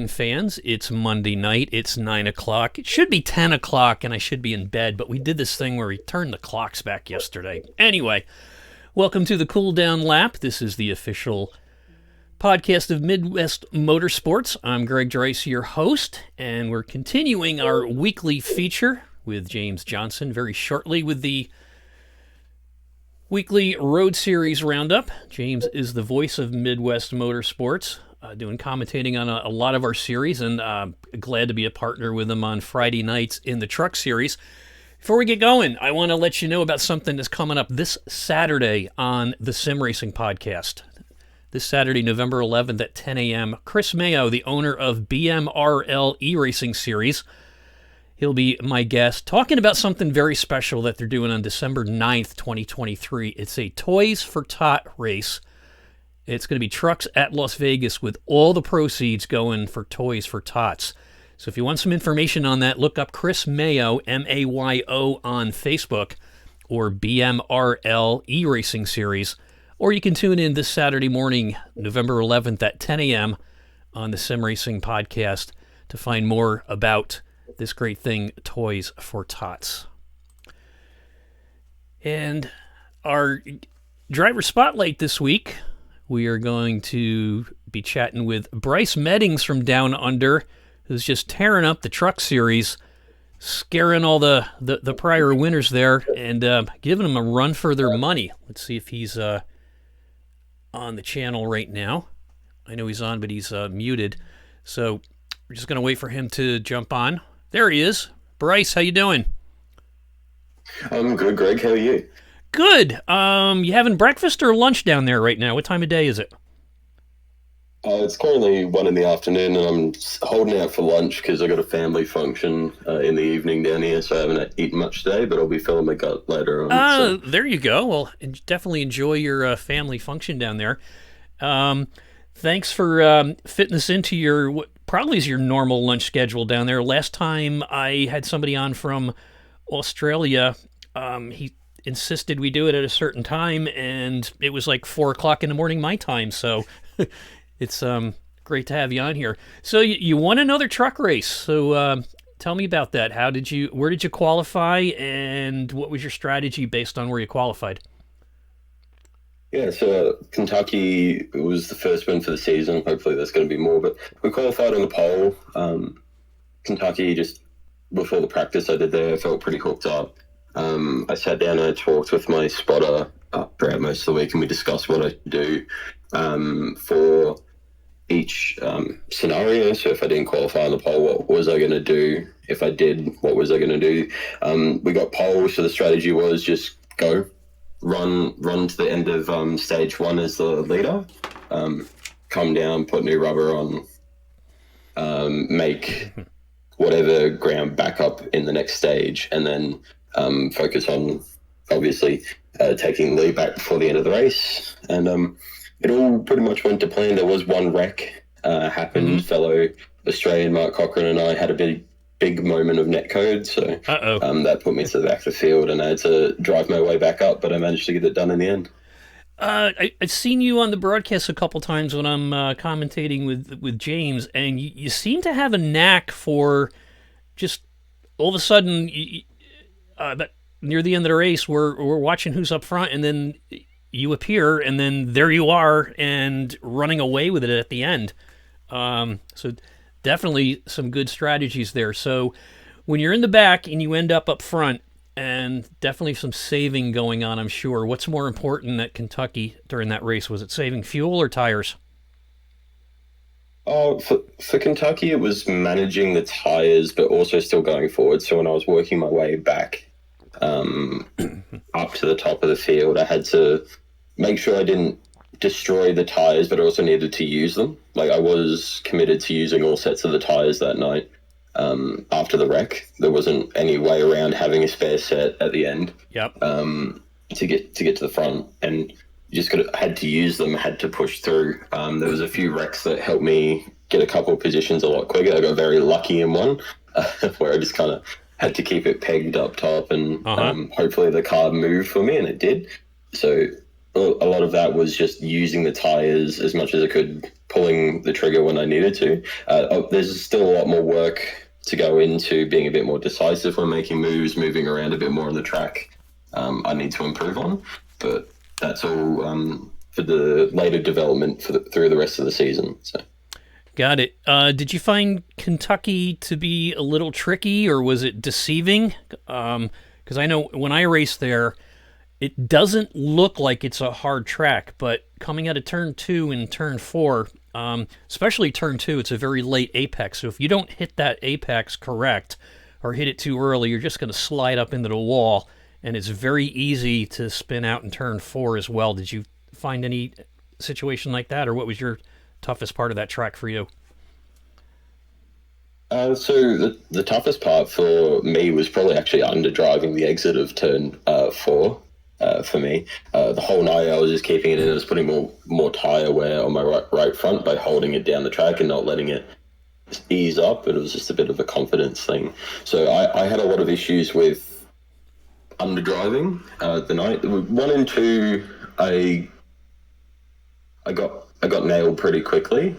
Fans, it's Monday night. It's 9 o'clock. It should be 10 o'clock and I should be in bed, but we did this thing where we turned the clocks back yesterday. Anyway, welcome to the Cool Down Lap. This is the official podcast of Midwest Motorsports. I'm Greg Btyce, your host, and we're continuing our weekly feature with James Johnson very shortly with the weekly Road Series Roundup. James is the voice of Midwest Motorsports, doing commentating on a lot of our series, and glad to be a partner with him on Friday nights in the Truck Series. Before we get going, I want to let you know about something that's coming up this Saturday on the Sim Racing Podcast. This Saturday, November 11th at 10 a.m., Chris Mayo, the owner of BMRL E-Racing Series, he'll be my guest, talking about something very special that they're doing on December 9th, 2023. It's a Toys for Tot race. It's going to be trucks at Las Vegas with all the proceeds going for Toys for Tots. So if you want some information on that, look up Chris Mayo, M-A-Y-O, on Facebook, or BMRL E-Racing Series. Or you can tune in this Saturday morning, November 11th at 10 a.m. on the Sim Racing Podcast to find more about this great thing, Toys for Tots. And our driver spotlight this week, we are going to be chatting with Btyce Meddings from Down Under, who's just tearing up the Truck Series, scaring all the prior winners there, and giving them a run for their money. Let's see if he's on the channel right now. I know he's on, but he's muted. So we're just going to wait for him to jump on. There he is. Bryce, how you doing? I'm good, Greg. How are you? Good. You having breakfast or lunch down there right now? What time of day is it? It's currently 1 in the afternoon, and I'm holding out for lunch because I got a family function in the evening down here, so I haven't eaten much today, but I'll be filling my gut later on. There you go. Well, definitely enjoy your family function down there. Thanks for fitting this into your what probably is your normal lunch schedule down there. Last time I had somebody on from Australia, he insisted we do it at a certain time, and it was like 4 o'clock in the morning my time, so it's great to have you on here. So you won another truck race. So tell me about that. Where did you qualify, and what was your strategy based on where you qualified? Yeah, so Kentucky was the first win for the season. Hopefully there's going to be more, but we qualified on the pole. Kentucky, just before the practice I did there, I felt pretty hooked up. I sat down and I talked with my spotter throughout most of the week, and we discussed what I do for each scenario. So if I didn't qualify on the pole, what was I going to do? If I did, what was I going to do? We got pole, so the strategy was just go, run to the end of stage one as the leader, come down, put new rubber on, make whatever ground back up in the next stage, and then focus on obviously taking the lead back before the end of the race. And it all pretty much went to plan. There was one wreck happened. Fellow Australian Mark Cochran and I had a big moment of netcode, so that put me to the back of the field, and I had to drive my way back up, but I managed to get it done in the end. I've seen you on the broadcast a couple times when I'm commentating with James, and you seem to have a knack for just all of a sudden, but near the end of the race, we're watching who's up front, and then you appear, and then there you are, and running away with it at the end. So definitely some good strategies there. So when you're in the back and you end up front, and definitely some saving going on, I'm sure. What's more important at Kentucky during that race? Was it saving fuel or tires? For Kentucky, it was managing the tires, but also still going forward. So when I was working my way back up to the top of the field, I had to make sure I didn't destroy the tires, but I also needed to use them. Like, I was committed to using all sets of the tires that night. After the wreck, there wasn't any way around having a spare set at the end. Yep. To get to the front, and you just had to use them, had to push through. There was a few wrecks that helped me get a couple of positions a lot quicker. I got very lucky in one where I just kind of had to keep it pegged up top, and hopefully the car moved for me, and it did. So a lot of that was just using the tires as much as I could pulling the trigger when I needed to. There's still a lot more work to go into being a bit more decisive when making moves, moving around a bit more on the track. I need to improve on, but that's all for the later development through the rest of the season. So. Got it. Did you find Kentucky to be a little tricky, or was it deceiving? Because I know when I raced there, it doesn't look like it's a hard track, but coming out of turn 2 and turn 4, especially turn 2, it's a very late apex. So if you don't hit that apex correct or hit it too early, you're just going to slide up into the wall, and it's very easy to spin out in turn 4 as well. Did you find any situation like that, or what was your toughest part of that track for you? So the toughest part for me was probably actually underdriving the exit of turn 4 for me. The whole night I was just keeping it in. I was putting more tyre wear on my right front by holding it down the track and not letting it ease up. But it was just a bit of a confidence thing. So I had a lot of issues with underdriving the night. 1 and 2, I got nailed pretty quickly.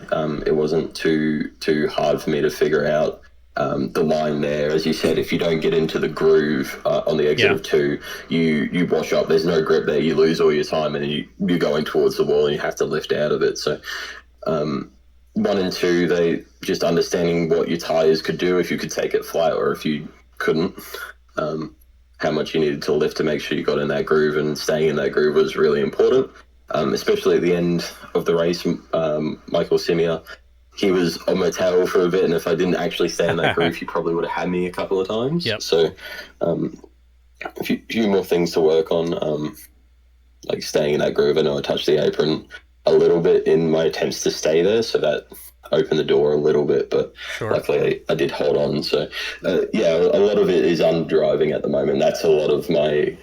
It wasn't too hard for me to figure out the line there. As you said, if you don't get into the groove on the exit of 2, you wash up. There's no grip there. You lose all your time, and then you're going towards the wall, and you have to lift out of it. So 1 and 2, they just understanding what your tyres could do, if you could take it flat or if you couldn't. How much you needed to lift to make sure you got in that groove, and staying in that groove was really important. Especially at the end of the race, Michael Simia, he was on my tail for a bit, and if I didn't actually stay in that groove, he probably would have had me a couple of times. Yep. So a few more things to work on, like staying in that groove. I know I touched the apron a little bit in my attempts to stay there, so that opened the door a little bit, but luckily I did hold on. So a lot of it is underdriving at the moment. That's a lot of my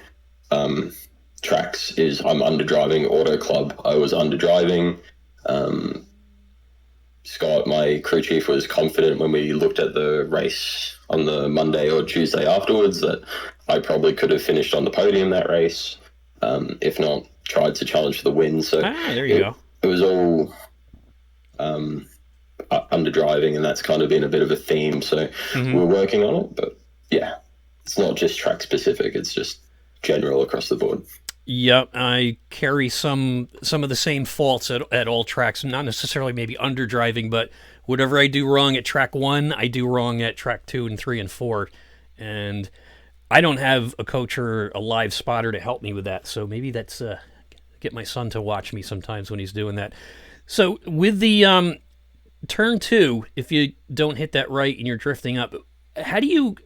tracks is I'm underdriving. Auto Club, I was underdriving. Scott, my crew chief, was confident when we looked at the race on the Monday or Tuesday afterwards that I probably could have finished on the podium that race, if not tried to challenge for the win. So there you go. It was all underdriving, and that's kind of been a bit of a theme. So we're working on it, but yeah, it's not just track specific. It's just general across the board. Yep, I carry some of the same faults at all tracks. Not necessarily maybe underdriving, but whatever I do wrong at track 1, I do wrong at track 2 and 3 and 4. And I don't have a coach or a live spotter to help me with that. So maybe that's get my son to watch me sometimes when he's doing that. So with the turn 2, if you don't hit that right and you're drifting up, how do you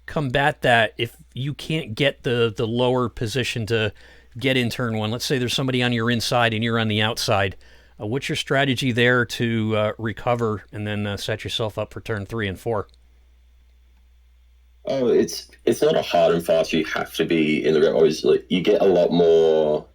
combat that if you can't get the lower position to get in turn 1? Let's say there's somebody on your inside and you're on the outside. What's your strategy there to recover and then set yourself up for turn 3 and 4? Oh, it's not a hard and fast. You have to be in the grip. Obviously, you get a lot more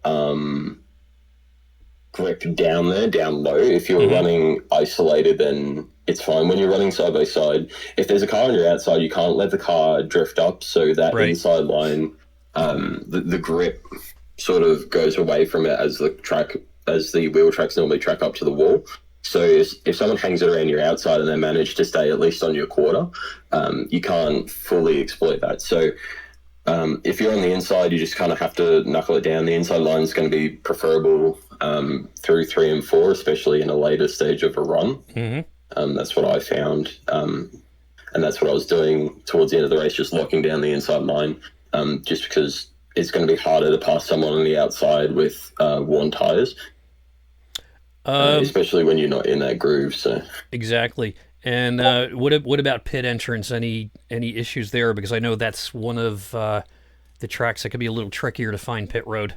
grip down low. If you're running isolated, then it's fine. When you're running side by side, if there's a car on your outside, you can't let the car drift up. So that inside line, the grip sort of goes away from it as the wheel tracks normally track up to the wall. So if someone hangs it around your outside and they manage to stay at least on your quarter, you can't fully exploit that. So if you're on the inside, you just kind of have to knuckle it down. The inside line is going to be preferable through 3 and 4, especially in a later stage of a run. That's what I found. And that's what I was doing towards the end of the race, just locking down the inside line, just because it's going to be harder to pass someone on the outside with worn tyres. Especially when you're not in that groove. So exactly. And what about pit entrance? Any issues there? Because I know that's one of the tracks that could be a little trickier to find pit road.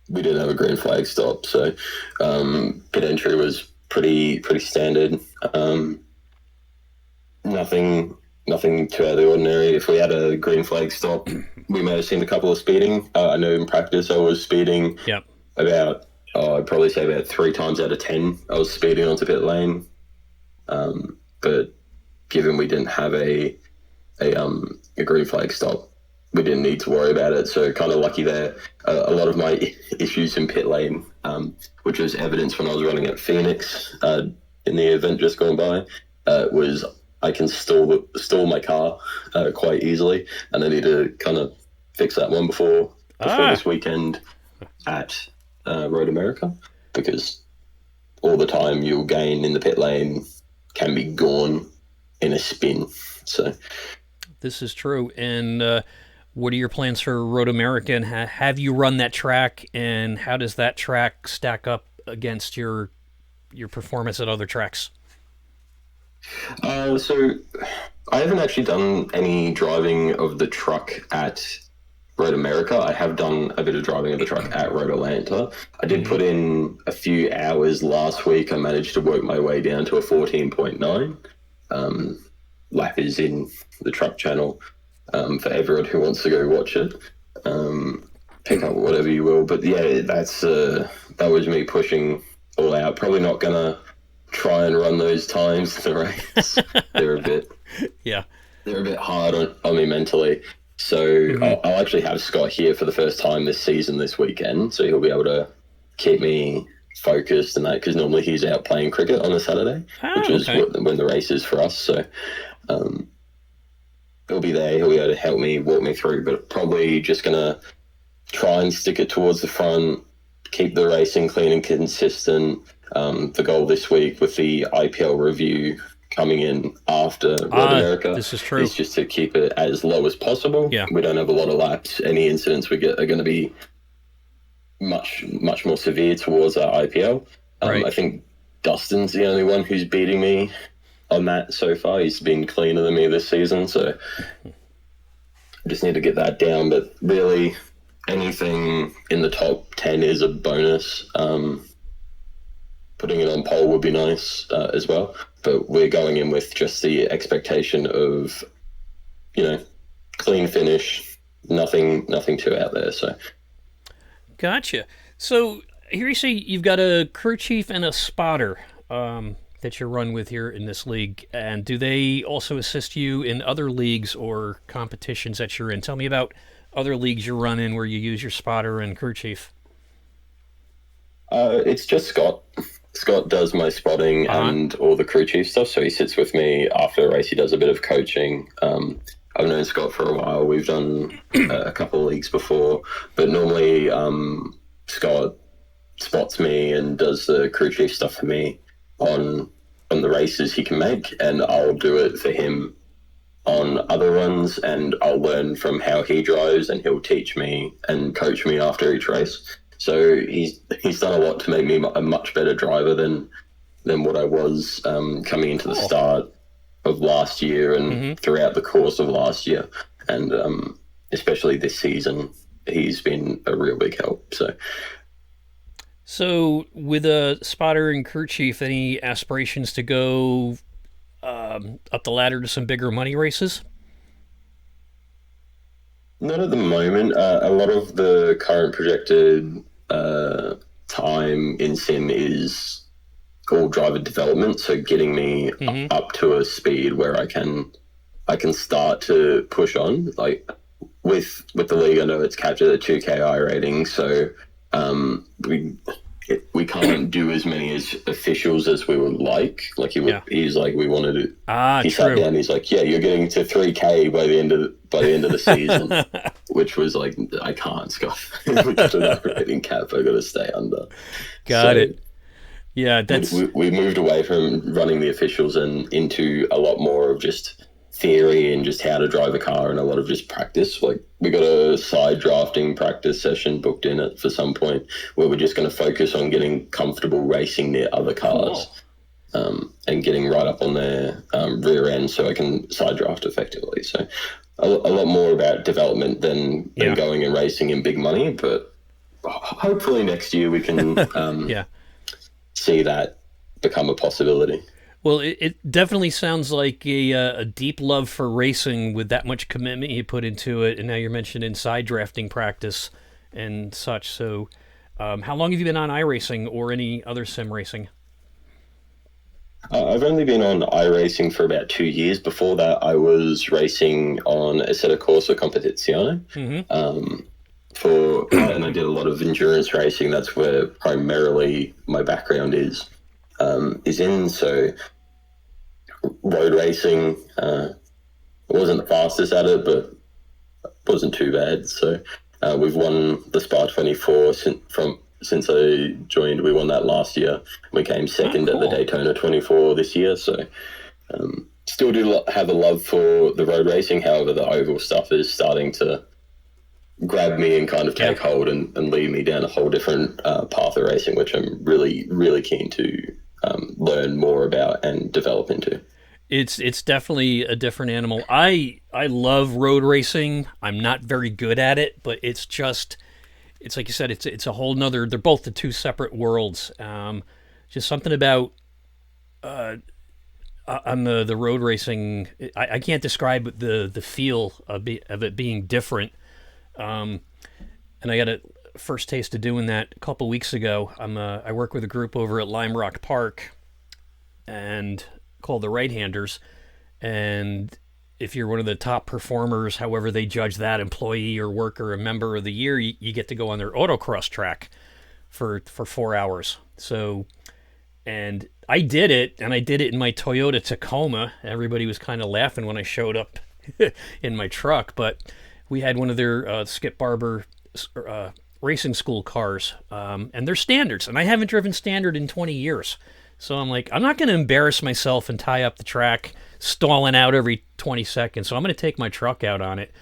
We didn't have a green flag stop, so pit entry was pretty standard. Nothing too out of the ordinary. If we had a green flag stop, we may have seen a couple of speeding. I know in practice I was speeding about. I'd probably say about 3 times out of 10 I was speeding onto pit lane. But given we didn't have a green flag stop, we didn't need to worry about it. So kind of lucky there. A lot of my issues in pit lane, which was evidence when I was running at Phoenix in the event just gone by, was I can stall my car quite easily, and I need to kind of fix that one before this weekend at Road America, because all the time you'll gain in the pit lane can be gone in a spin. So this is true. And what are your plans for Road America? And have you run that track? And how does that track stack up against your performance at other tracks? So I haven't actually done any driving of the truck at Road America. I have done a bit of driving of the truck at Road Atlanta. I did put in a few hours last week. I managed to work my way down to a 14.9. Lap is in the truck channel for everyone who wants to go watch it. Pick up whatever you will. But yeah, that was me pushing all out. Probably not going to try and run those times in the race. They're a bit hard on me mentally. So I'll actually have Scott here for the first time this season this weekend, so he'll be able to keep me focused and that, because normally he's out playing cricket on a Saturday, which is when the race is for us. So he'll be there. He'll be able to help me, walk me through, but probably just going to try and stick it towards the front, keep the racing clean and consistent. The goal this week with the IPL review coming in after Road America this is true. Is just to keep it as low as possible. Yeah. We don't have a lot of laps. Any incidents we get are going to be much more severe towards our IPL. Right. I think Dustin's the only one who's beating me on that so far. He's been cleaner than me this season, so I just need to get that down. But really, anything in the top 10 is a bonus. Putting it on pole would be nice as well. But we're going in with just the expectation of, clean finish, nothing too out there. So, gotcha. So here you say you've got a crew chief and a spotter that you run with here in this league. And do they also assist you in other leagues or competitions that you're in? Tell me about other leagues you run in where you use your spotter and crew chief. It's just Scott. Scott does my spotting and all the crew chief stuff, so he sits with me after the race. He does a bit of coaching. I've known Scott for a while. We've done a couple of leagues before, but normally Scott spots me and does the crew chief stuff for me on the races he can make, and I'll do it for him on other runs, and I'll learn from how he drives, and he'll teach me and coach me after each race. So he's done a lot to make me a much better driver than what I was coming into the start of last year and throughout the course of last year. And especially this season, he's been a real big help. So with a spotter and crew chief, any aspirations to go up the ladder to some bigger money races? Not at the moment. A lot of the current projected time in sim is all driver development, so getting me up to a speed where I can start to push on. Like with the league, I know it's capped at a 2KI rating, so we can't do as many as officials as we would like. Like he's like, we wanted to. He sat down. He's like, yeah, you're getting to 3K by the end of the season, which was like, I can't, Scott. We got to rating cap. I got to stay under. Got it. Yeah, that's. We moved away from running the officials and into a lot more of just theory and just how to drive a car and a lot of just practice. Like we got a side drafting practice session booked in it for some point where we're just going to focus on getting comfortable racing near other cars. And getting right up on their rear end so I can side draft effectively. So a lot more about development than going and racing in big money, but hopefully next year we can see that become a possibility. Well, it definitely sounds like a deep love for racing with that much commitment you put into it, and now you're mentioning side drafting practice and such. So, how long have you been on iRacing or any other sim racing? I've only been on iRacing for about 2 years. Before that, I was racing on Assetto Corsa Competizione. And I did a lot of endurance racing. That's where primarily my background is in. So road racing, I wasn't the fastest at it, but wasn't too bad. So we've won the Spa 24 since I joined. We won that last year. We came second at the Daytona 24 this year. So still do have a love for the road racing. However, the oval stuff is starting to grab me and kind of take hold and lead me down a whole different path of racing, which I'm really, really keen to learn more about and develop into. It's definitely a different animal. I love road racing. I'm not very good at it, but it's like you said, it's a whole nother. They're both the two separate worlds. Just something about on the road racing. I can't describe the feel of it being different. And I got a first taste of doing that a couple weeks ago. I work with a group over at Lime Rock Park, and called the Right Handers. And if you're one of the top performers, however they judge that, employee or worker or member of the year, you get to go on their autocross track for 4 hours. So, and I did it in my Toyota Tacoma. Everybody was kind of laughing when I showed up in my truck, but we had one of their Skip Barber racing school cars, and they're standards, and I haven't driven standard in 20 years. So I'm like, I'm not going to embarrass myself and tie up the track, stalling out every 20 seconds. So I'm going to take my truck out on it.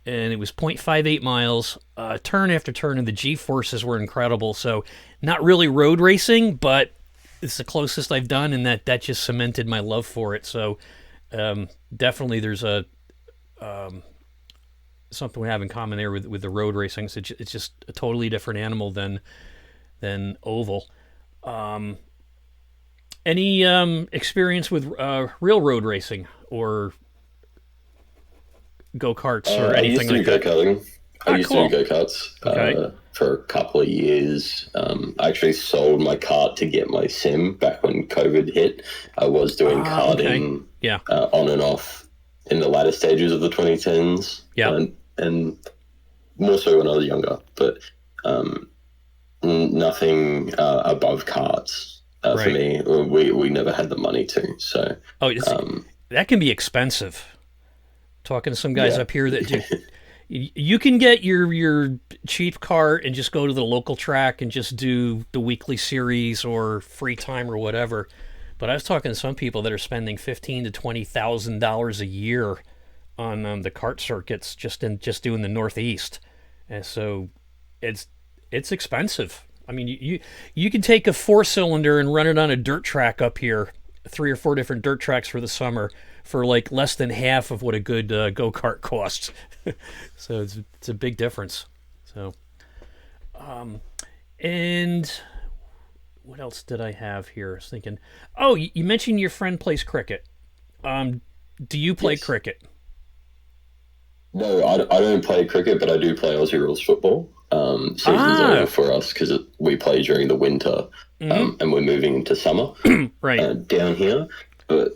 And it was 0.58 miles, turn after turn, and the G-forces were incredible. So not really road racing, but it's the closest I've done, and that just cemented my love for it. So definitely there's something we have in common there with the road racing. So it's just a totally different animal than oval. Any experience with real road racing or go-karts or anything like that? I used to do go-karts for a couple of years. I actually sold my kart to get my sim back when COVID hit. I was doing karting on and off in the latter stages of the 2010s, and more so when I was younger, but nothing above karts. For me, we never had the money to. So that can be expensive. Talking to some guys up here that you can get your cheap cart and just go to the local track and just do the weekly series or free time or whatever. But I was talking to some people that are spending $15,000 to $20,000 a year on the kart circuits just doing the Northeast, and so it's expensive. I mean, you can take a 4-cylinder and run it on a dirt track up here, 3 or 4 different dirt tracks for the summer for like less than half of what a good go-kart costs. So it's a big difference. So, and what else did I have here? I was thinking, you mentioned your friend plays cricket. Do you play cricket? No, I don't play cricket, but I do play Aussie rules football. Season's over for us because we play during the winter, and we're moving into summer down here. But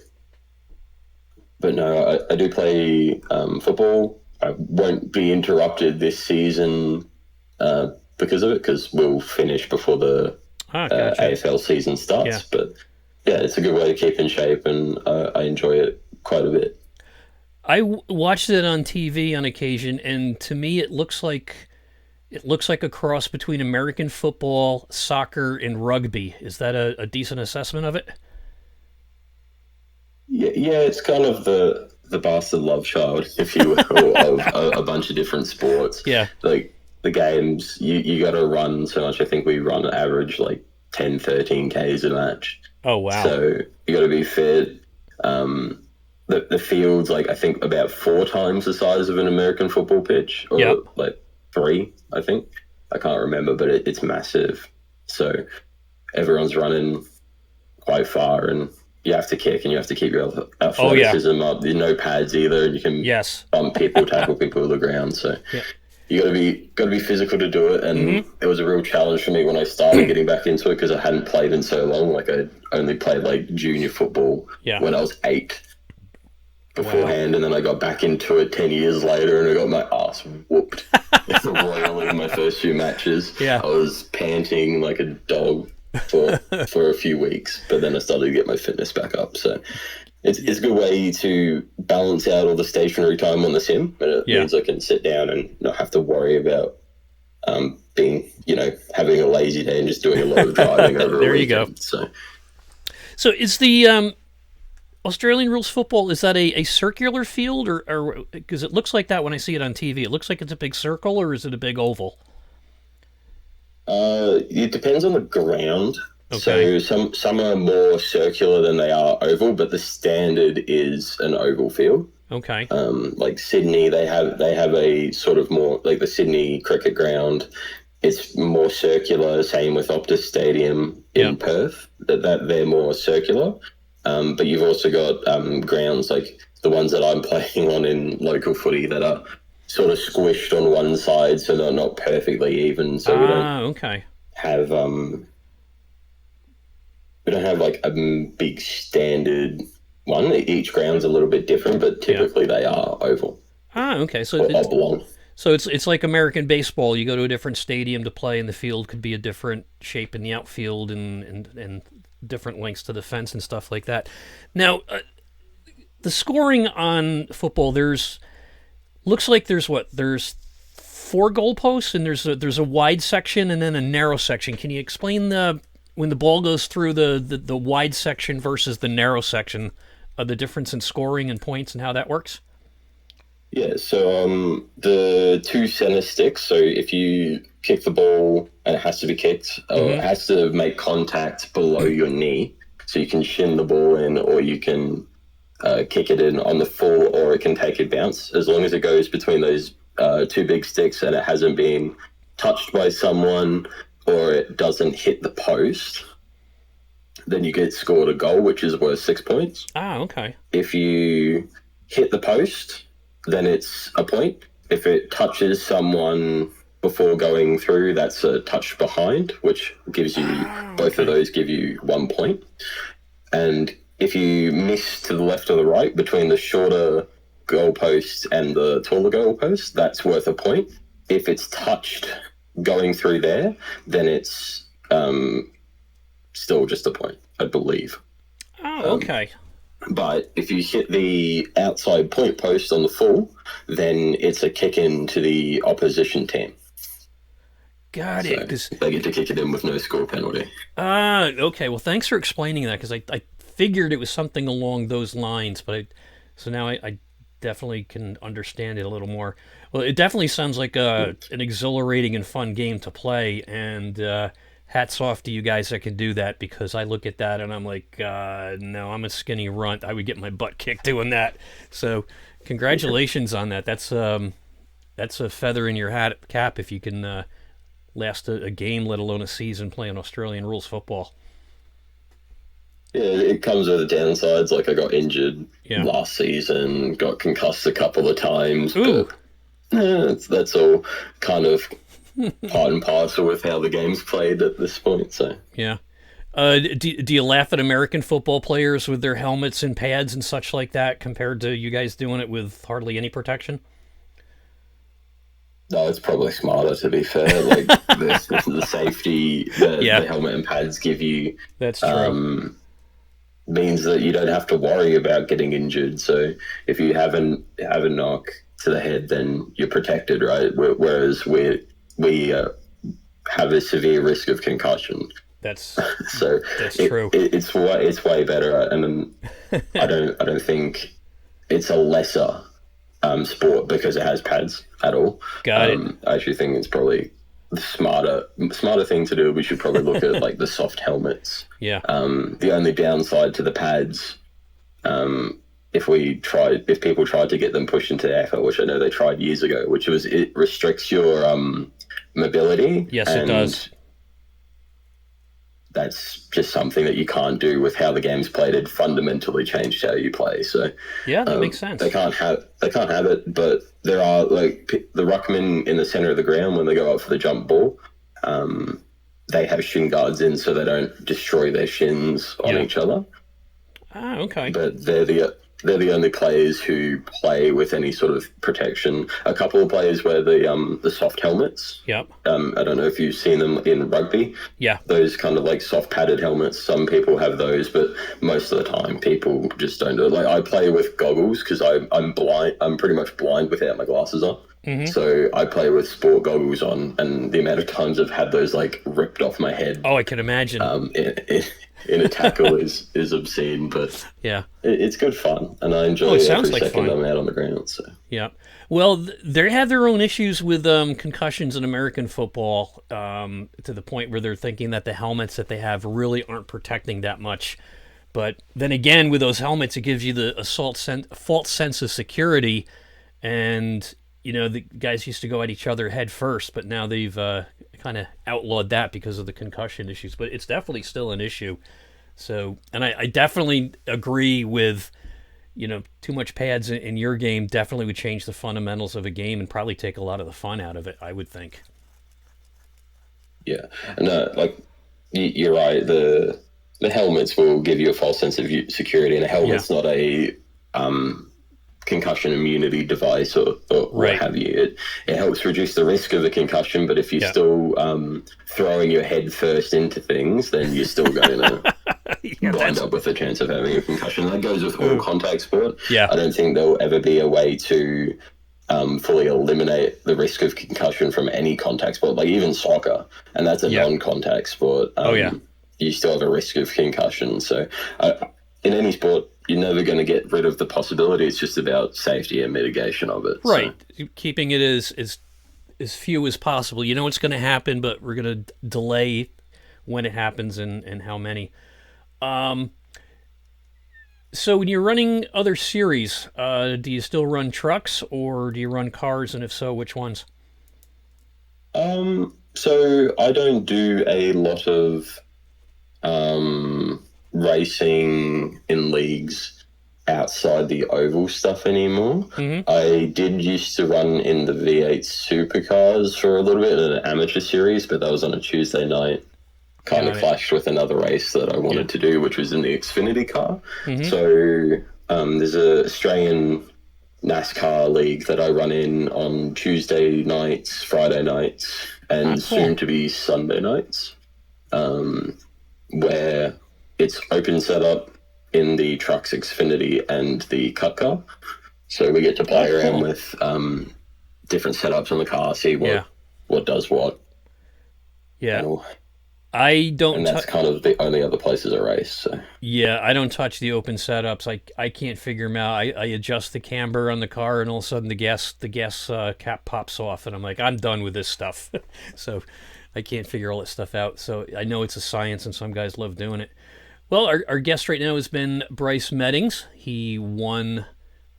no, I do play football. I won't be interrupted this season because of it, because we'll finish before the AFL season starts. Yeah. But yeah, it's a good way to keep in shape, and I enjoy it quite a bit. I watched it on TV on occasion, and to me it looks like a cross between American football, soccer, and rugby. Is that a decent assessment of it? Yeah, it's kind of the bastard love child, if you will, of a bunch of different sports. Yeah. Like the games, you got to run so much. I think we run an average like 10, 13 Ks a match. Oh, wow. So you got to be fit. The field's like, I think, about 4 times the size of an American football pitch, or like 3, I think. I can't remember, but it's massive. So everyone's running quite far, and you have to kick, and you have to keep your athleticism up. There's no pads either. You can bump people, tackle people to the ground. So you got to be physical to do it, and it was a real challenge for me when I started getting back into it because I hadn't played in so long. Like I only played like junior football when I was 8 beforehand, and then I got back into it 10 years later, and I got my ass whooped royally in my first few matches. I was panting like a dog for a few weeks, but then I started to get my fitness back up. So it's a good way to balance out all the stationary time on the sim, but it means I can sit down and not have to worry about being, having a lazy day and just doing a lot of driving over there a you go. weekend. So is the Australian rules football, is that a circular field, or because it looks like that when I see it on TV? It looks like it's a big circle, or is it a big oval? It depends on the ground. Okay. So some are more circular than they are oval, but the standard is an oval field. Okay. Like Sydney, they have a sort of more like the Sydney cricket ground. It's more circular. Same with Optus Stadium in Perth. That they're more circular. But you've also got grounds like the ones that I'm playing on in local footy that are sort of squished on one side, so they're not perfectly even. So we don't have like a big standard one. Each ground's a little bit different, but typically they are oval. Okay. So or oblong. So it's like American baseball. You go to a different stadium to play, and the field could be a different shape in the outfield and different lengths to the fence and stuff like that. Now, the scoring on football, looks like there's 4 goalposts, and there's a wide section and then a narrow section. Can you explain when the ball goes through the wide section versus the narrow section, the difference in scoring and points and how that works? Yeah, so the 2 center sticks, so if you kick the ball and it has to be kicked, it has to make contact below your knee, so you can shin the ball in, or you can kick it in on the full, or it can take a bounce, as long as it goes between those 2 big sticks and it hasn't been touched by someone or it doesn't hit the post, then you get scored a goal, which is worth 6 points. Okay. If you hit the post, then it's a point. If it touches someone before going through, that's a touch behind, which gives you, both of those give you 1 point. And if you miss to the left or the right between the shorter goalpost and the taller goalpost, that's worth a point. If it's touched going through there, then it's still just a point, I believe. Okay. But if you hit the outside point post on the full, then it's a kick in to the opposition team. Got it. So they get to kick it in with no score penalty. Okay. Well, thanks for explaining that, because I figured it was something along those lines, but so now I definitely can understand it a little more. Well, it definitely sounds like an exhilarating and fun game to play, and hats off to you guys that can do that, because I look at that and I'm like, no, I'm a skinny runt. I would get my butt kicked doing that. So congratulations on that. That's a feather in your cap if you can last a game, let alone a season, playing Australian rules football. Yeah, it comes with the downsides. Like I got injured last season, got concussed a couple of times. Ooh. But that's all kind of part and parcel with how the game's played at this point. So yeah. Do you laugh at American football players with their helmets and pads and such like that compared to you guys doing it with hardly any protection? No, it's probably smarter, to be fair. Like the safety the helmet and pads give you. That's true. Means that you don't have to worry about getting injured. So if you have a knock to the head, then you're protected, right? Whereas we have a severe risk of concussion. That's true. It's way better, and I don't think it's a lesser sport because it has pads at all. Got it. I actually think it's probably the smarter thing to do. We should probably look at like the soft helmets. Yeah. The only downside to the pads, if people tried to get them pushed into the effort, which I know they tried years ago, which was it restricts your mobility. Yes, it does. that's just something that you can't do with how the game's played. It fundamentally changed how you play. So yeah, that makes sense. They can't have it, but there are the ruckmen in the center of the ground when they go up for the jump ball. They have shin guards in so they don't destroy their shins on each other. Ah, okay. But they're the only players who play with any sort of protection. A couple of players wear the soft helmets. Yep. I don't know if you've seen them in rugby. Yeah. Those kind of like soft padded helmets. Some people have those, but most of the time people just don't do it. Like I play with goggles because I'm blind. I'm pretty much blind without my glasses on. Mm-hmm. So I play with sport goggles on, and the amount of times I've had those like ripped off my head. Oh, I can imagine. In a tackle is obscene, but yeah, it's good fun, and I enjoy every second I'm out on the ground. So yeah, well, they have their own issues with concussions in American football, to the point where they're thinking that the helmets that they have really aren't protecting that much. But then again, with those helmets, it gives you the false sense of security, and the guys used to go at each other head first, but now they've kind of outlawed that because of the concussion issues. But it's definitely still an issue. So, and I definitely agree with, too much pads in your game definitely would change the fundamentals of a game and probably take a lot of the fun out of it, I would think. Yeah, and you're right. The helmets will give you a false sense of security, and a helmet's not a concussion immunity device or what have you. It helps reduce the risk of the concussion, but if you're still throwing your head first into things, then you're still going to wind up with a chance of having a concussion. That goes with all contact sport. Yeah. I don't think there'll ever be a way to fully eliminate the risk of concussion from any contact sport, like even soccer, and that's a non-contact sport. You still have a risk of concussion. So in any sport, you're never going to get rid of the possibility. It's just about safety and mitigation of it. Right. So. Keeping it as few as possible. You know what's going to happen, but we're going to delay when it happens and how many. So when you're running other series, do you still run trucks or do you run cars? And if so, which ones? So I don't do a lot of racing in leagues outside the oval stuff anymore. Mm-hmm. I did used to run in the V8 supercars for a little bit in an amateur series, but that was on a Tuesday night. Kind of clashed with another race that I wanted to do, which was in the Xfinity car. Mm-hmm. So there's a Australian NASCAR league that I run in on Tuesday nights, Friday nights, and soon to be Sunday nights, where it's open setup in the trucks Xfinity and the Cup car. So we get to play around with different setups on the car, see what does what. Yeah. I don't. And that's kind of the only other places I race. So. Yeah, I don't touch the open setups. I can't figure them out. I adjust the camber on the car, and all of a sudden the gas cap pops off, and I'm like, I'm done with this stuff. So I can't figure all that stuff out. So I know it's a science, and some guys love doing it. Well, our guest right now has been Btyce Meddings. He won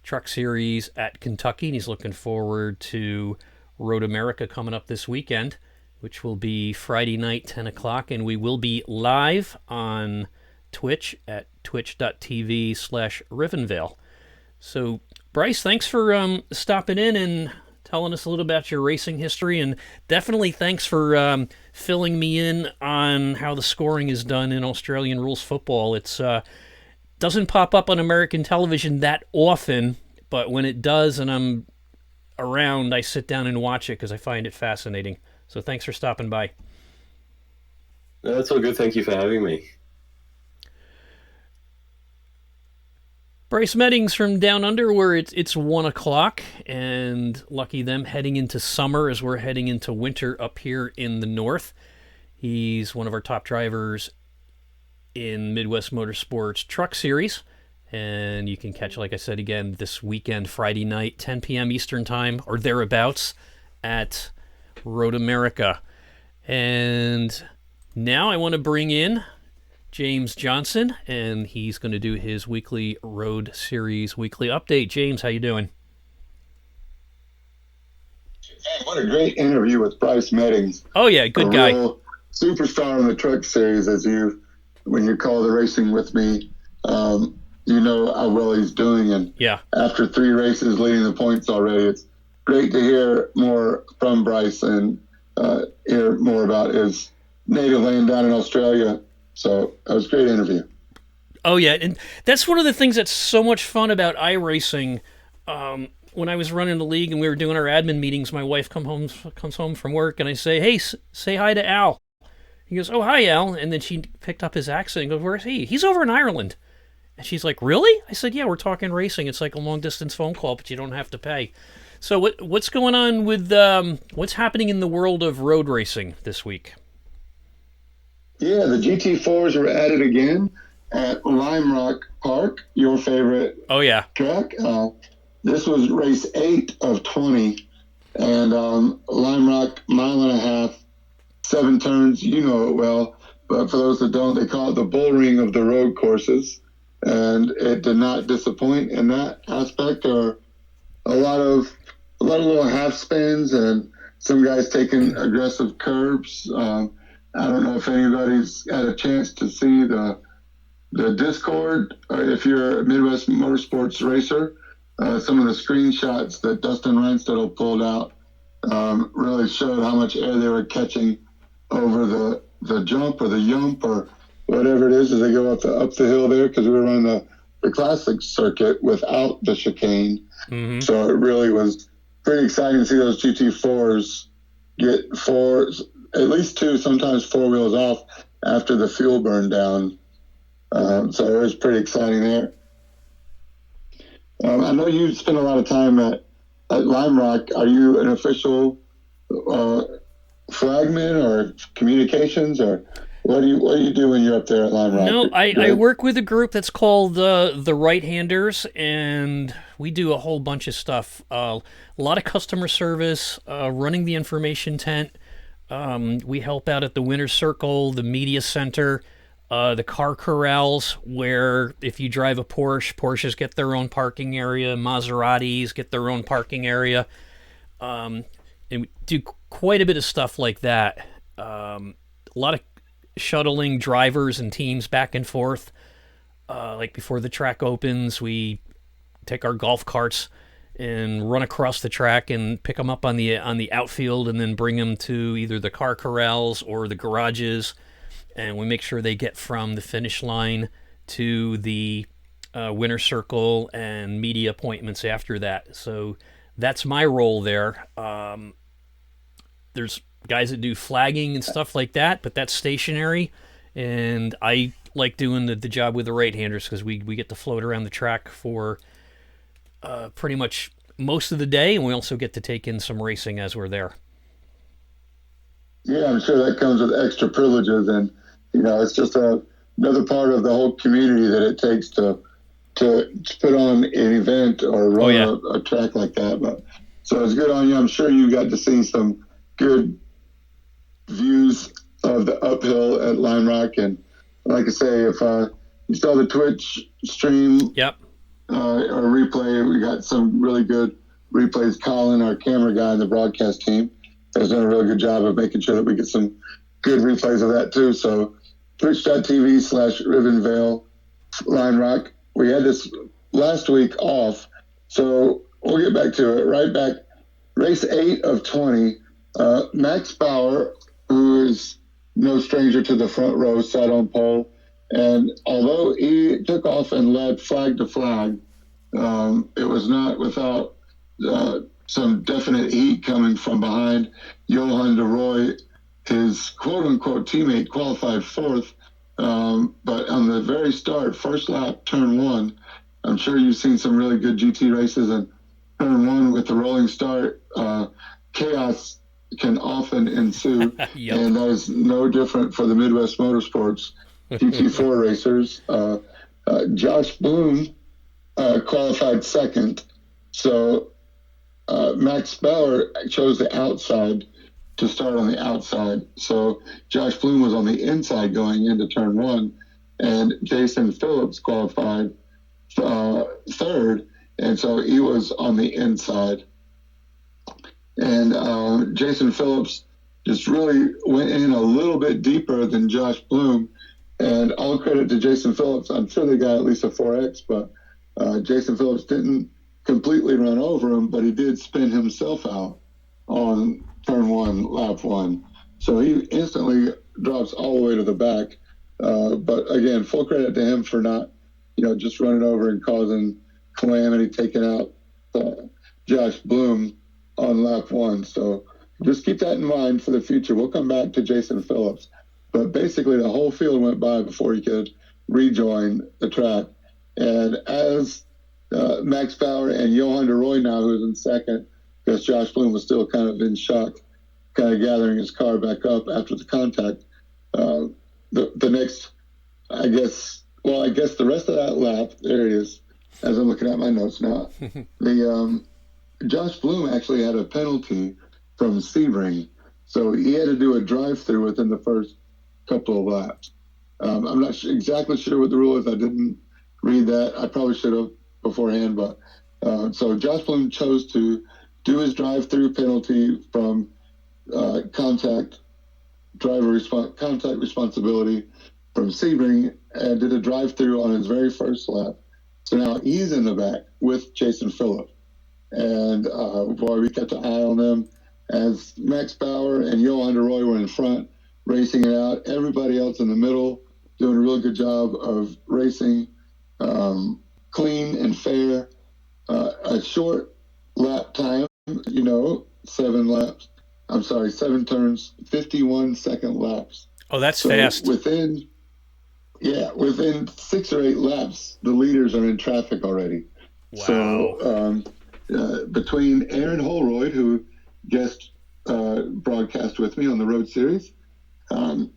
Truck Series at Kentucky, and he's looking forward to Road America coming up this weekend, which will be Friday night, 10 o'clock, and we will be live on Twitch at twitch.tv/Rivenvale. So, Btyce, thanks for stopping in and telling us a little about your racing history, and definitely thanks for filling me in on how the scoring is done in Australian rules football. It's doesn't pop up on American television that often, but when it does and I'm around, I sit down and watch it because I find it fascinating. So thanks for stopping by. No, that's all good. Thank you for having me. Btyce Meddings from Down Under, where it's 1 o'clock, and lucky them heading into summer as we're heading into winter up here in the north. He's one of our top drivers in Midwest Motorsports Truck Series, and you can catch, like I said again, this weekend, Friday night, 10 p.m. Eastern Time, or thereabouts, at Road America. And now I want to bring in James Johnson, and he's going to do his weekly Road Series weekly update. James, how you doing? Hey, what a great interview with Btyce Meddings. Oh yeah, good guy. superstar in the truck series, when you call the racing with me, you know how well he's doing. And Yeah. after 3 races leading the points already, it's great to hear more from Bryce and hear more about his native land down in Australia. So that was a great interview. Oh yeah, and that's one of the things that's so much fun about iRacing. When I was running the league and we were doing our admin meetings, my wife comes home from work, and I say, "Hey, say hi to Al." He goes, "Oh, hi, Al," and then she picked up his accent and goes, "Where's he?" "He's over in Ireland." And she's like, "Really?" I said, "Yeah, we're talking racing. It's like a long distance phone call, but you don't have to pay." So what's going on with what's happening in the world of road racing this week? Yeah, the GT4s were added again at Lime Rock Park, your favorite Oh yeah, track. This was race 8 of 20, and Lime Rock, mile and a half, 7 turns. You know it well, but for those that don't, they call it the bull ring of the road courses, and it did not disappoint in that aspect. Or a lot of little half spins and some guys taking aggressive curbs. I don't know if anybody's had a chance to see the Discord. If you're a Midwest Motorsports racer, some of the screenshots that Dustin Reinstedel pulled out really showed how much air they were catching over the jump or the yump or whatever it is as they go up the hill there, because we were on the classic circuit without the chicane. mm-hmm. So it really was pretty exciting to see those GT4s get at least 2, sometimes 4 wheels off after the fuel burned down. So it was pretty exciting there. I know you spend a lot of time at Lime Rock. Are you an official flagman or communications, or what do you do when you're up there at Lime Rock? No, I work with a group that's called the Right Handers, and we do a whole bunch of stuff. A lot of customer service, running the information tent. We help out at the Winner's Circle, the media center, the car corrals, where if you drive a Porsches get their own parking area, Maseratis get their own parking area, and we do quite a bit of stuff like that. A lot of shuttling drivers and teams back and forth. Like before the track opens, we take our golf carts and run across the track and pick them up on the outfield, and then bring them to either the car corrals or the garages, and we make sure they get from the finish line to the Winner's Circle and media appointments after that. So that's my role there. There's guys that do flagging and stuff like that, but that's stationary, and I like doing the job with the right-handers because we get to float around the track for pretty much most of the day, and we also get to take in some racing as we're there. Yeah, I'm sure that comes with extra privileges, and it's just another part of the whole community that it takes to put on an event or run a track like that. But so it's good on you. I'm sure you got to see some good views of the uphill at Lime Rock, and like I say, if you saw the Twitch stream, yep, or replay, we got some really good replays. Colin, our camera guy in the broadcast team, has done a really good job of making sure that we get some good replays of that too. So twitch.tv/Ribbonvale Lime Rock. We had this last week off, so we'll get back to it. Right back, race 8 of 20. Max Bauer, who is no stranger to the front row, sat on pole, and although he took off and led flag to flag, it was not without some definite heat coming from behind. Johan de Roy, his quote-unquote teammate, qualified 4th, but on the very start, first lap, turn 1, I'm sure you've seen some really good GT races, and turn 1 with the rolling start, chaos can often ensue. Yep. And that is no different for the Midwest Motorsports GT4 racers. Josh Bloom qualified 2nd, so Max Bauer chose the outside to start on the outside. So Josh Bloom was on the inside going into turn 1, and Jason Phillips qualified 3rd, and so he was on the inside. And Jason Phillips just really went in a little bit deeper than Josh Bloom. And all credit to Jason Phillips. I'm sure they got at least a 4X, but Jason Phillips didn't completely run over him, but he did spin himself out on turn one, lap one. So he instantly drops all the way to the back. But again, full credit to him for not, just running over and causing calamity, taking out Josh Bloom on lap one. So just keep that in mind for the future. We'll come back to Jason Phillips. But basically, the whole field went by before he could rejoin the track. And as Max Bauer and Johan de Roy now, who's in second, because Josh Bloom was still kind of in shock, kind of gathering his car back up after the contact. The next, I guess the rest of that lap, there it is, as I'm looking at my notes now, Josh Bloom actually had a penalty from Sebring. So he had to do a drive-through within the first couple of laps. I'm not exactly sure what the rule is. I didn't read that. I probably should have beforehand, but so Josh Bloom chose to do his drive-through penalty from contact responsibility from Sebring and did a drive-through on his very first lap. So now he's in the back with Jason Phillips. And boy, we kept an eye on them as Max Bauer and Johan de Roy were in front, racing it out. Everybody else in the middle doing a really good job of racing clean and fair. A short lap time, 7 turns, 51-second laps. Oh, that's fast. Within 6 or 8 laps, the leaders are in traffic already. Wow. So between Aaron Holroyd, who guest broadcast with me on the Road Series, and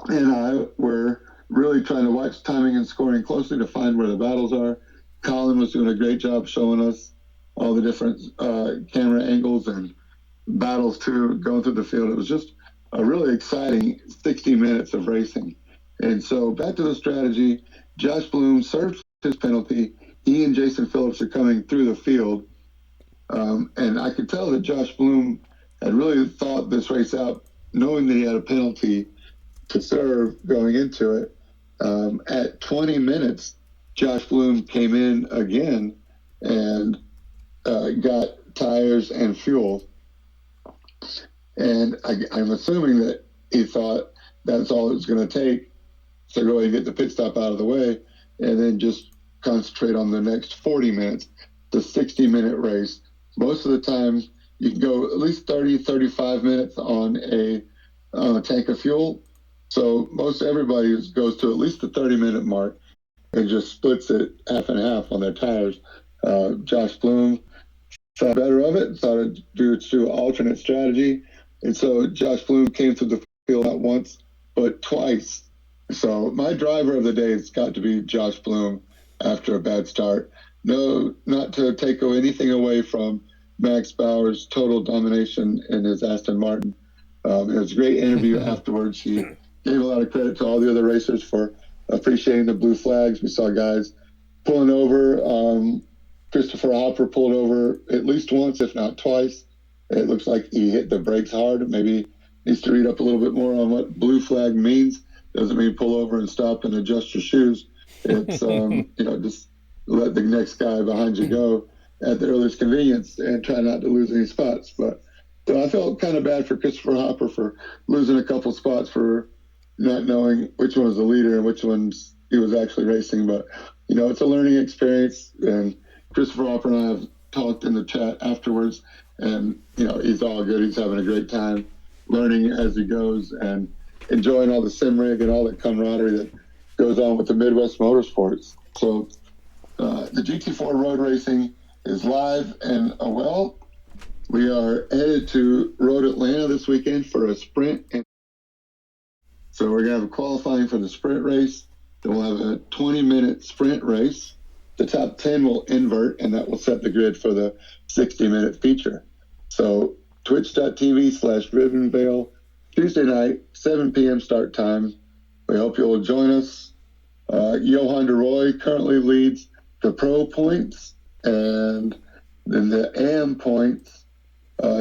I were really trying to watch timing and scoring closely to find where the battles are. Colin was doing a great job showing us all the different camera angles and battles too, going through the field. It was just a really exciting 60 minutes of racing. And so back to the strategy, Josh Bloom served his penalty. He and Jason Phillips are coming through the field. And I could tell that Josh Bloom had really thought this race out, knowing that he had a penalty to serve going into it. At 20 minutes, Josh Bloom came in again and got tires and fuel. And I'm assuming that he thought that's all it was going to take to go and get the pit stop out of the way and then just concentrate on the next 40 minutes, the 60-minute race. Most of the time, you can go at least 30, 35 minutes on a tank of fuel. So most everybody goes to at least the 30-minute mark and just splits it half and half on their tires. Josh Bloom thought better of it, thought to do alternate strategy. And so Josh Bloom came through the field not once, but twice. So my driver of the day has got to be Josh Bloom after a bad start. No, not to take anything away from Max Bauer's total domination in his Aston Martin. It was a great interview afterwards. He gave a lot of credit to all the other racers for appreciating the blue flags. We saw guys pulling over. Christopher Hopper pulled over at least once, if not twice. It looks like he hit the brakes hard. Maybe needs to read up a little bit more on what blue flag means. Doesn't mean pull over and stop and adjust your shoes. It's, just let the next guy behind you go at the earliest convenience and try not to lose any spots. But so I felt kind of bad for Christopher Hopper for losing a couple spots for not knowing which one was the leader and which ones he was actually racing. But, it's a learning experience. And Christopher Hopper and I have talked in the chat afterwards, and, he's all good. He's having a great time learning as he goes and enjoying all the sim rig and all the camaraderie that goes on with the Midwest Motorsports. So the GT4 road racing is live and well. We are headed to Road Atlanta this weekend for a sprint. So we're going to have a qualifying for the sprint race. Then we'll have a 20-minute sprint race. The top 10 will invert, and that will set the grid for the 60-minute feature. So twitch.tv/RibbonVale, Tuesday night, 7 p.m. start time. We hope you'll join us. Johan de Roy currently leads the pro points, and then the AM points,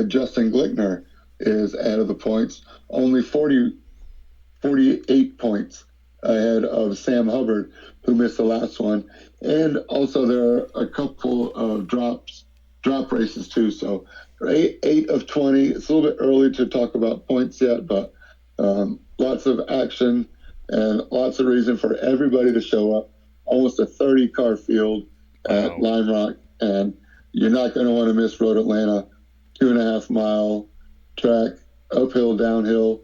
Justin Glickner is ahead of the points, only 48 points ahead of Sam Hubbard, who missed the last one. And also there are a couple of drop races too. So 8 of 20. It's a little bit early to talk about points yet, but lots of action and lots of reason for everybody to show up. Almost a 30-car field at Lime Rock, and you're not going to want to miss Road Atlanta. 2.5-mile track, uphill, downhill.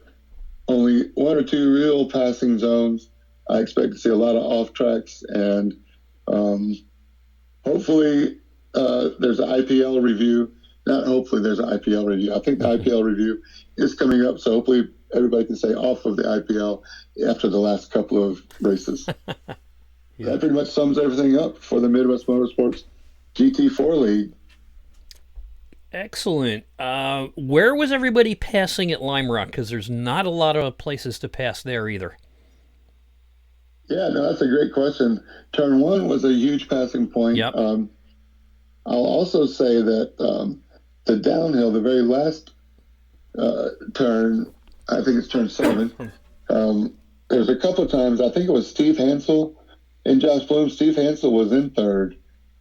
Only 1 or 2 real passing zones. I expect to see a lot of off tracks, and hopefully there's an IPL review. Not hopefully there's an IPL review. I think the IPL review is coming up, so hopefully everybody can stay off of the IPL after the last couple of races. Yeah. That pretty much sums everything up for the Midwest Motorsports GT4 League. Excellent. Where was everybody passing at Lime Rock? Because there's not a lot of places to pass there either. Yeah, no, that's a great question. Turn 1 was a huge passing point. Yep. I'll also say that the downhill, the very last turn, I think it's turn 7, there's a couple of times, I think it was Steve Hansel and Josh Bloom. Steve Hansel was in third,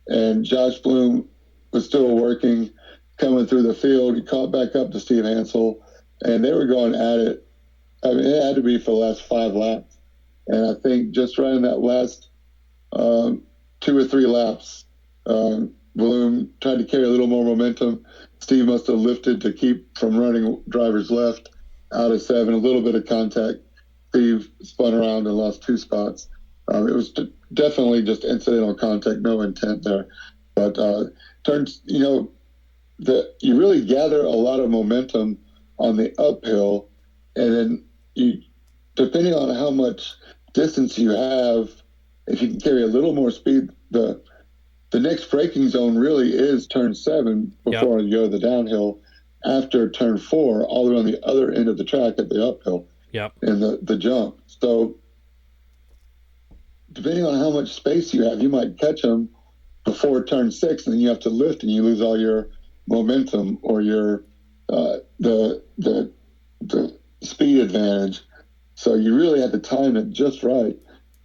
and Josh Bloom was still working, coming through the field. He caught back up to Steve Hansel, and they were going at it. I mean, it had to be for the last 5 laps. And I think just right in that last 2 or 3 laps, Bloom tried to carry a little more momentum. Steve must have lifted to keep from running drivers left out of 7, a little bit of contact. Steve spun around and lost 2 spots. It was definitely just incidental contact, no intent there. But turns, you really gather a lot of momentum on the uphill, and then you, depending on how much distance you have, if you can carry a little more speed, the next braking zone really is turn 7 before you go to the downhill. After turn 4, all the way on the other end of the track at the uphill. And the jump. So depending on how much space you have, you might catch them before turn 6, and then you have to lift and you lose all your momentum or your the speed advantage. So you really have to time it just right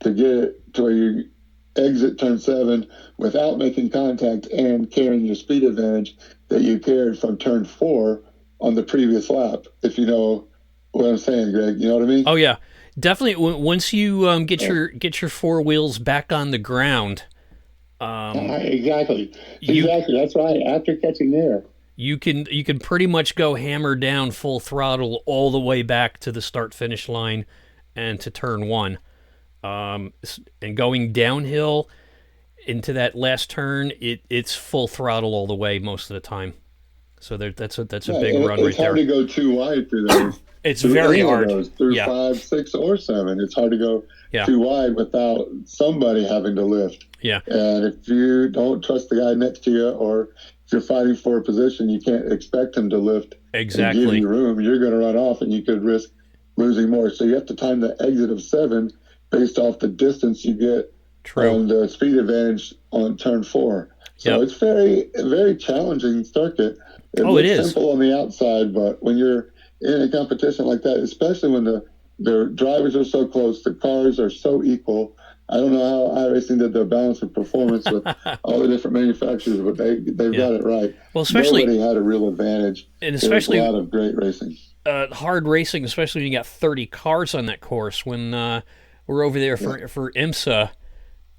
to get it to where you exit turn 7 without making contact and carrying your speed advantage that you carried from turn 4 on the previous lap. If you know what I'm saying, Greg, you know what I mean? Oh yeah, definitely. Once you get your 4 wheels back on the ground, exactly. That's right. After catching there, you can pretty much go hammer down full throttle all the way back to the start finish line and to turn 1, and going downhill into that last turn, it's full throttle all the way most of the time. So that's a big run right there. It's hard to go too wide through those. It's very hard. Through 5, 6, or 7. It's hard to go too wide without somebody having to lift. Yeah. And if you don't trust the guy next to you, or if you're fighting for a position, you can't expect him to lift. Exactly. And give you room. You're going to run off, and you could risk losing more. So you have to time the exit of 7 based off the distance you get on the speed advantage on turn 4. So it's very, very challenging circuit. It looks simple on the outside, but when you're in a competition like that, especially when the drivers are so close, the cars are so equal. I don't know how iRacing did their balance of performance with all the different manufacturers, but they've got it right. Well, especially nobody had a real advantage. And especially a lot of great racing. Hard racing, especially when you got 30 cars on that course. When we're over there for IMSA,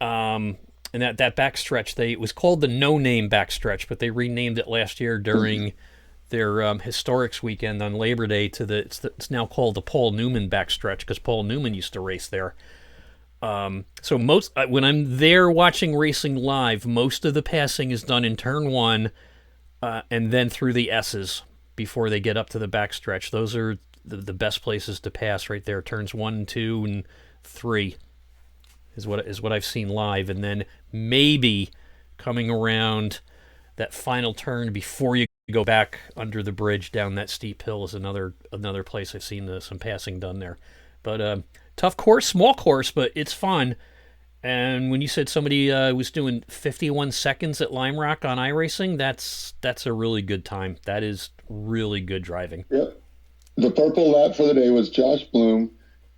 and that backstretch, it was called the No Name backstretch, but they renamed it last year during their Historics weekend on Labor Day to it's now called the Paul Newman backstretch because Paul Newman used to race there. So when I'm there watching racing live, most of the passing is done in turn 1, and then through the S's before they get up to the backstretch. Those are the best places to pass right there. Turns 1, 2, and 3 is what I've seen live, and then maybe coming around that final turn before you go back under the bridge down that steep hill is another place I've seen some passing done there. But tough course, small course, but it's fun. And when you said somebody was doing 51 seconds at Lime Rock on iRacing, that's a really good time. That is really good driving. Yep. The purple lap for the day was Josh Bloom,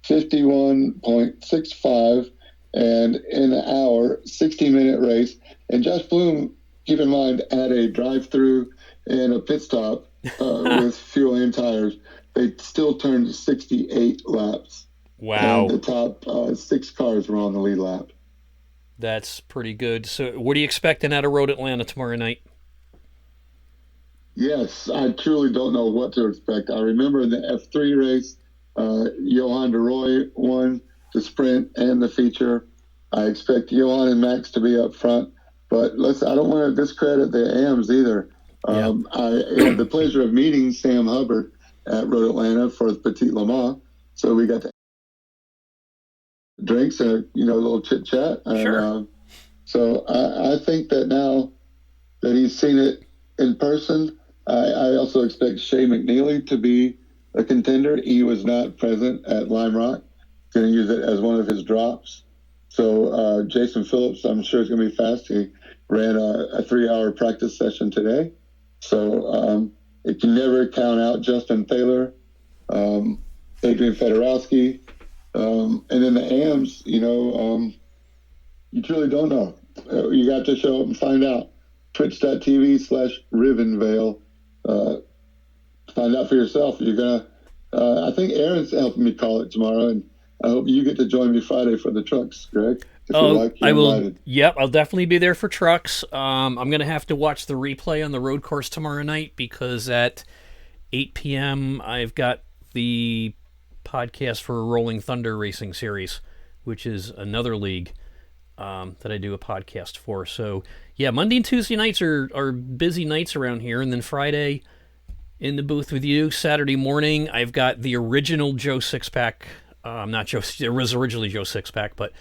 51.65, and in an hour, 60-minute race. And Josh Bloom, keep in mind, had a drive-through and a pit stop with fuel and tires. They still turned 68 laps. Wow. And the top 6 cars were on the lead lap. That's pretty good. So what are you expecting out of Road Atlanta tomorrow night? Yes, I truly don't know what to expect. I remember in the F3 race, Johan de Roy won the sprint and the feature. I expect Johan and Max to be up front, but I don't want to discredit the AMs either. Yeah. I had the pleasure of meeting Sam Hubbard at Road Atlanta for the Petit Le Mans, so we got to drinks and a little chit chat. Sure. So I think that now that he's seen it in person, I also expect Shea McNeely to be a contender. He was not present at Lime Rock. Going to use it as one of his drops. So Jason Phillips, I'm sure is going to be fast. He ran a 3-hour practice session today. So it can never count out Justin Thaler, Adrian Fedorowski, and then the AMs, you truly don't know. You got to show up and find out. Twitch.tv/Rivenvale. Find out for yourself. You're going to, I think Aaron's helping me call it tomorrow, and I hope you get to join me Friday for the trucks, Greg. I will. Invited. Yep, I'll definitely be there for trucks. I'm going to have to watch the replay on the road course tomorrow night because at 8 p.m. I've got the podcast for Rolling Thunder Racing Series, which is another league that I do a podcast for. So, yeah, Monday and Tuesday nights are busy nights around here, and then Friday in the booth with you. Saturday morning, I've got the original Joe Sixpack. Not Joe. It was originally Joe Sixpack, but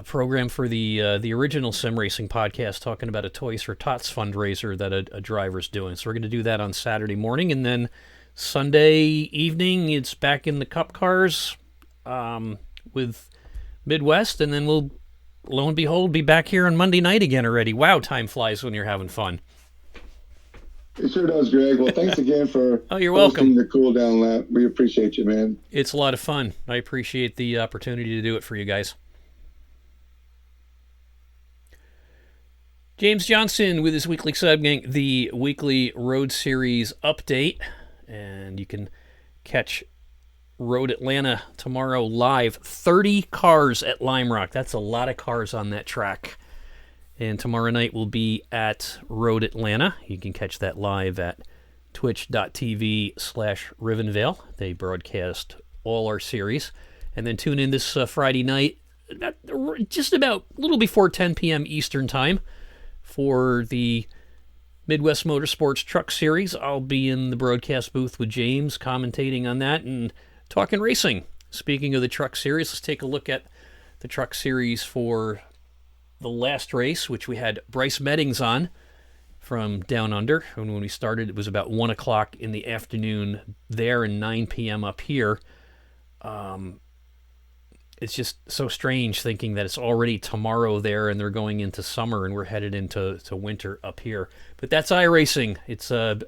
program for the original Sim Racing podcast, talking about a Toys for Tots fundraiser that a driver's doing. So we're going to do that on Saturday morning, and then Sunday evening, it's back in the Cup cars with Midwest, and then we'll, lo and behold, be back here on Monday night again already. Wow, time flies when you're having fun. It sure does, Greg. Well, thanks again for you're welcome. The cool down lap. We appreciate you, man. It's a lot of fun. I appreciate the opportunity to do it for you guys. James Johnson with his weekly segment, the weekly Road Series update. And you can catch Road Atlanta tomorrow live. 30 cars at Lime Rock. That's a lot of cars on that track. And tomorrow night we'll be at Road Atlanta. You can catch that live at twitch.tv/Rivenvale. They broadcast all our series. And then tune in this Friday night, just about a little before 10 p.m. Eastern Time, for the Midwest Motorsports Truck Series. I'll be in the broadcast booth with James, commentating on that and talking racing. Speaking of the Truck Series, let's take a look at the Truck Series for the last race, which we had Btyce Meddings on from Down Under. And when we started, it was about 1 o'clock in the afternoon there and 9 p.m. up here. It's just so strange thinking that it's already tomorrow there and they're going into summer and we're headed into winter up here. But that's iRacing. It's a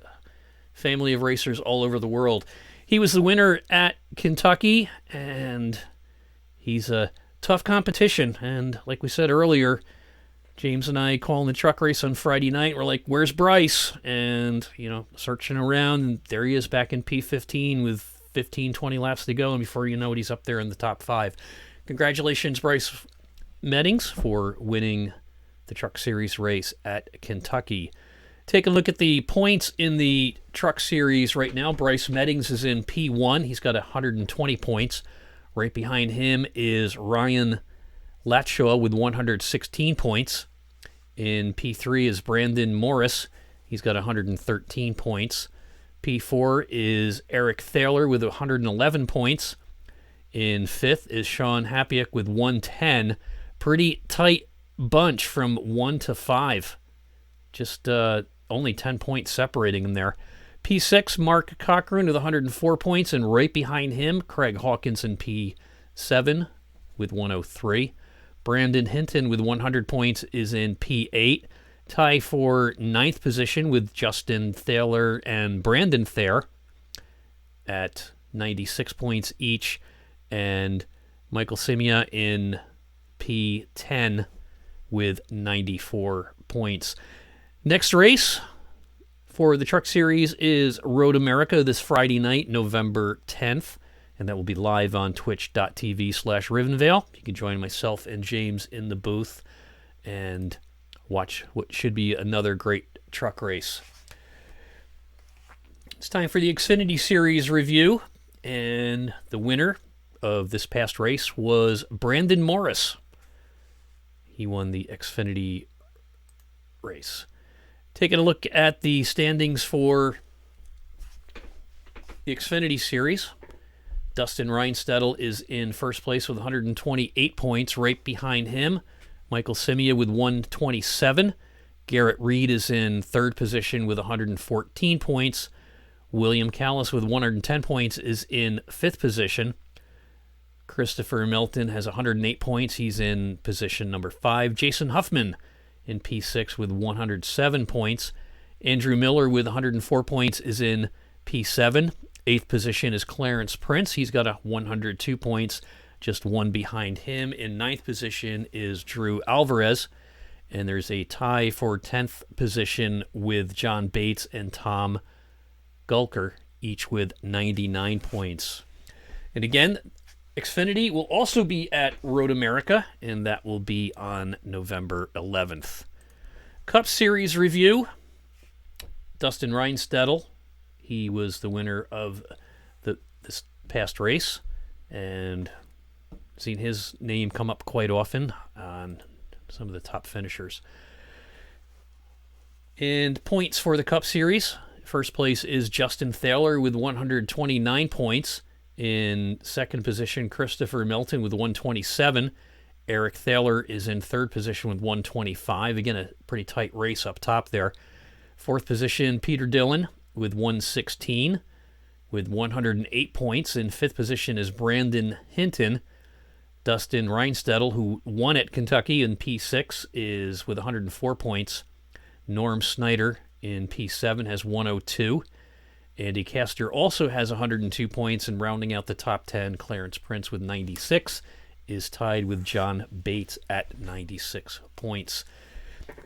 family of racers all over the world. He was the winner at Kentucky, and he's a tough competition. And like we said earlier, James and I calling the truck race on Friday night. We're like, where's Bryce? And, searching around, and there he is back in P15 with 15, 20 laps to go. And before you know it, he's up there in the top 5. Congratulations, Btyce Meddings, for winning the Truck Series race at Kentucky. Take a look at the points in the Truck Series right now. Btyce Meddings is in P1. He's got 120 points. Right behind him is Ryan Latshaw with 116 points. In P3 is Brandon Morris. He's got 113 points. P4 is Eric Thaler with 111 points. In 5th is Sean Hapiak with 110. Pretty tight bunch from 1 to 5. Just only 10 points separating them there. P6, Mark Cochran with 104 points, and right behind him, Craig Hawkins in P7 with 103. Brandon Hinton with 100 points is in P8. Tie for 9th position with Justin Thaler and Brandon Thayer. at 96 points each, and Michael Simia in P10 with 94 points. Next race for the Truck Series is Road America this Friday night, November 10th, and that will be live on twitch.tv/Rivenvale. You can join myself and James in the booth and watch what should be another great truck race. It's time for the Xfinity Series review, and the winner of this past race was Brandon Morris. He won the Xfinity race. Taking a look at the standings for the Xfinity Series, Dustin Reinstedel is in first place with 128 points. Right behind him, Michael Simia with 127. Garrett Reed is in third position with 114 points. William Callis with 110 points is in fifth position. Christopher Melton has 108 points. He's in position number 5. Jason Huffman in P6 with 107 points. Andrew Miller with 104 points is in P7. Eighth position is Clarence Prince. He's got 102 points, just one behind him. In ninth position is Drew Alvarez. And there's a tie for 10th position with John Bates and Tom Gulker, each with 99 points. And again, Xfinity will also be at Road America, and that will be on November 11th. Cup Series review. Dustin Reinstedel, he was the winner of this past race, and seen his name come up quite often on some of the top finishers. And points for the Cup Series. First place is Justin Thaler with 129 points. In second position, Christopher Melton with 127. Eric Thaler is in third position with 125. Again, a pretty tight race up top there. Fourth position, Peter Dillon with 116 with 108 points. In fifth position is Brandon Hinton. Dustin Reinstedel, who won at Kentucky in P6, is with 104 points. Norm Snyder in P7 has 102. Andy Castor also has 102 points, and rounding out the top 10, Clarence Prince with 96 is tied with John Bates at 96 points.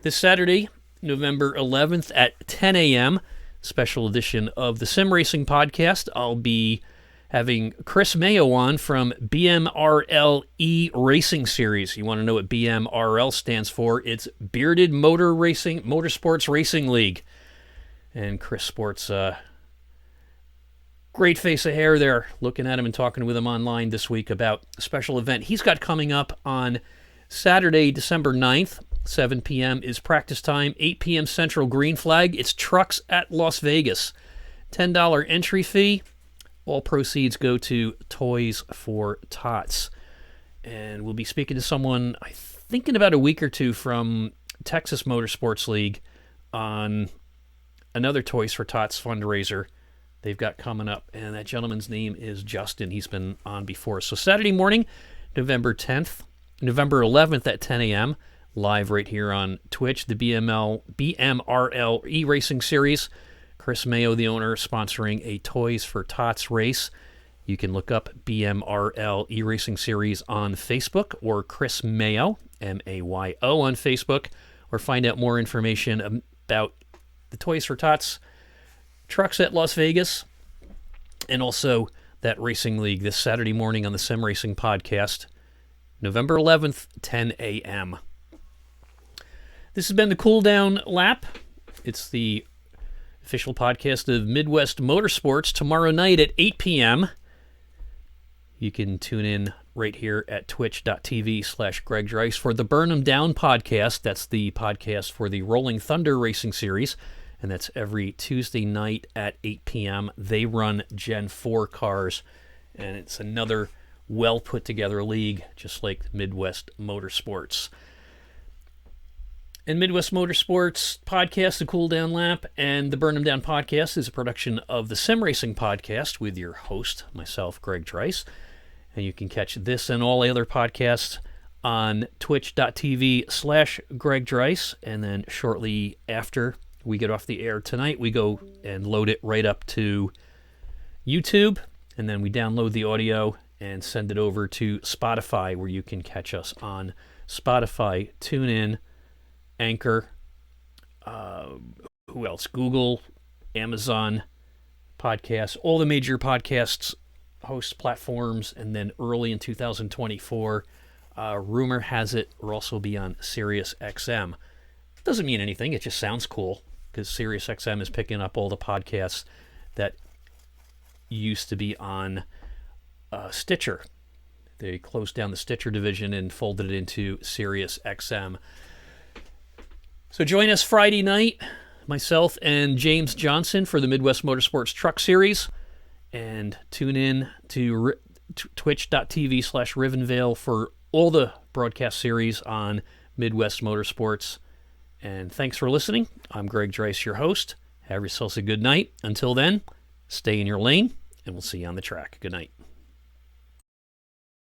This Saturday, November 11th at 10 a.m., special edition of the Sim Racing Podcast. I'll be having Chris Mayo on from BMRL Racing Series. You want to know what BMRL stands for? It's Bearded Motorsports Racing League. And Chris sports great face of hair there, looking at him and talking with him online this week about a special event he's got coming up on Saturday, December 9th. 7 p.m. is practice time, 8 p.m. Central Green Flag. It's Trucks at Las Vegas. $10 entry fee. All proceeds go to Toys for Tots. And we'll be speaking to someone, I think in about a week or two, from Texas Motorsports League on another Toys for Tots fundraiser they've got coming up, and that gentleman's name is Justin. He's been on before. So Saturday morning, November 11th at 10 a.m., live right here on Twitch, the BMRL E-Racing Series. Chris Mayo, the owner, sponsoring a Toys for Tots race. You can look up BMRL E-Racing Series on Facebook, or Chris Mayo, M-A-Y-O, on Facebook, or find out more information about the Toys for Tots Trucks at Las Vegas, and also that racing league this Saturday morning on the Sim Racing Podcast, November 11th, 10 a.m. This has been the Cool Down Lap. It's the official podcast of Midwest Motorsports. Tomorrow night at 8 p.m., you can tune in right here at twitch.tv/Greg Dryce for the Burn 'Em Down podcast. That's the podcast for the Rolling Thunder Racing Series. And that's every Tuesday night at 8 p.m. They run Gen 4 cars, and it's another well-put-together league, just like Midwest Motorsports. And Midwest Motorsports Podcast, The Cool Down Lap, and the Burn 'Em Down Podcast is a production of the Sim Racing Podcast with your host, myself, Greg Dryce. And you can catch this and all the other podcasts on twitch.tv/Greg Dryce, and then shortly after we get off the air tonight, we go and load it right up to YouTube, and then we download the audio and send it over to Spotify, where you can catch us on Spotify, TuneIn, Anchor, who else? Google, Amazon podcasts, all the major podcasts host platforms, and then early in 2024, rumor has it we'll also be on Sirius XM. Doesn't mean anything, it just sounds cool, because Sirius XM is picking up all the podcasts that used to be on Stitcher. They closed down the Stitcher division and folded it into Sirius XM. So join us Friday night, myself and James Johnson, for the Midwest Motorsports Truck Series, and tune in to twitch.tv/Rivenvale for all the broadcast series on Midwest Motorsports. And thanks for listening. I'm Greg Dryce, your host. Have yourselves a good night. Until then, stay in your lane, and we'll see you on the track. Good night.